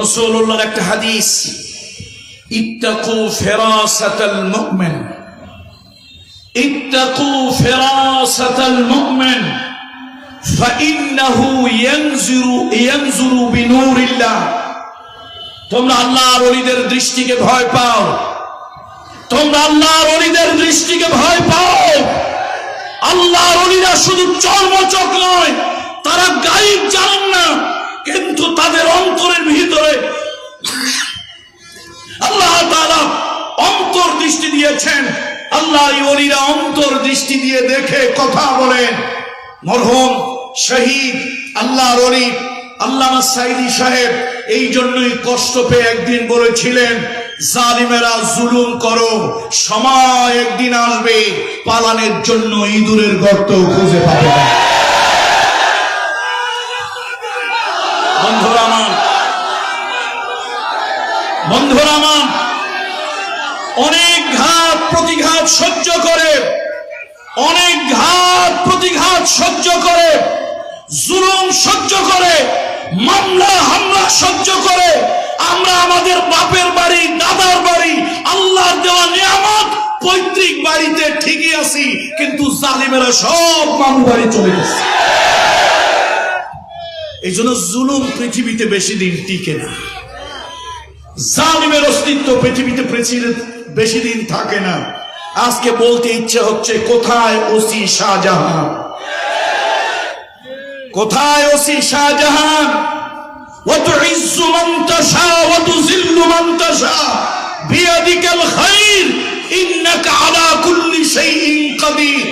রাসূলুল্লাহর একটা হাদিস, ইত্তাকু ফিরাসাতাল মুমিন, ইত্তাকু ফিরাসাতাল মুমিন ফাইন্নাহু ইয়ানজুরু বিনূরিল্লাহ। তোমরা আল্লাহর ওলিদের দৃষ্টিকে ভয় পাও, তোমরা আল্লাহর ওলিদের দৃষ্টিকে ভয় পাও। আল্লাহর ওলিরা শুধু চর্মচক নয়, তারা গায়েব জানেন না, কিন্তু তাদের অন্তরের ভিতরে আল্লাহ তাআলা অন্তর দৃষ্টি দিয়েছেন। আল্লাহর ওলিরা অন্তর দৃষ্টি দিয়ে দেখে কথা বলেন। মরহুম শহীদ আল্লাহর ওলি আল্লামা সাইদি সাহেব এই জন্যই কষ্ট পেয়ে একদিন বলেছিলেন, জালিমেরা জুলুম করো, সময় একদিন আসবে পালানোর জন্য ইঁদুরের গর্ত খুঁজে পাবে না। বন্ধুরা আমার, অনেক ঘাত প্রতিঘাত সহ্য করে, অনেক ঘাত প্রতিঘাত সহ্য করে, জুলুম সহ্য করে, মামলা হামলা সহ্য করে আমরা আমাদের বাপের বাড়ি, দাদার বাড়ি, আল্লাহর দেওয়া নিয়ামত পৈতৃক বাড়িতে ঠিকই আছি, কিন্তু জালিমেরা সব মামু বাড়ি চলে গেছে। এই জন্য জুলুম পৃথিবীতে বেশি দিন টিকে না, জালিমের অস্তিত্ব পৃথিবীতে বেশি দিন থাকে না। আজকে বলতে ইচ্ছে হচ্ছে, কোথায় ওসি শাহজাহান, কোথায় ওসি শাহজাহান? وتعز من تشاء وتذل من تشاء بيدك الخير إنك على كل شيء قدير।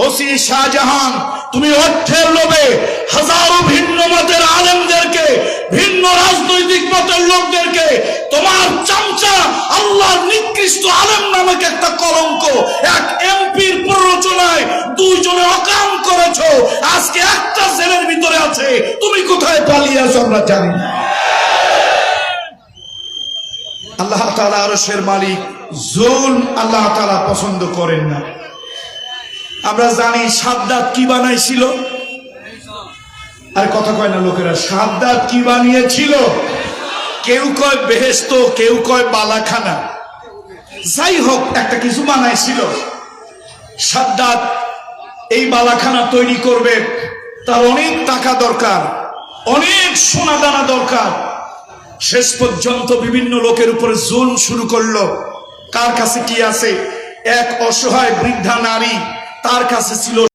ওসি শাহজাহান, তুমি অর্থের লোভে হাজারো ভিন্ন মতের আলেমদেরকে, ভিন্ন রাজনৈতিক মতের লোকদেরকে, তোমার চামচা আল্লাহর নিকৃষ্ট আলেম নামক একটা কলঙ্ক, এক এমপির প্ররোচনায় দুইজনে অকাম করেছো। আজকে একটা জেলের ভিতরে আছে, তুমি কোথায় পালিয়ে আছো আমরা জানি না। আল্লাহ তাআলা আরশের মালিক, জুলম আল্লাহ তাআলা পছন্দ করেন না। আমরা জানি সাদ্দাত কি বানাইছিল, আর কথা কয় না লোকেরা, সাদ্দাত কি বানিয়েছিল? কেউ কয় বেহেশত, কেউ কয় বালাখানা, যাই হোক একটা কিছু বানাইছিল। সাদ্দাত এই বালাখানা তৈরি করবে, তার অনেক টাকা দরকার, অনেক সোনা দানা দরকার। শেষ পর্যন্ত বিভিন্ন লোকের উপরে জুলম শুরু করলো। কার কাছে কি আছে? এক অসহায় বৃদ্ধা নারী, তার কাছে ছিল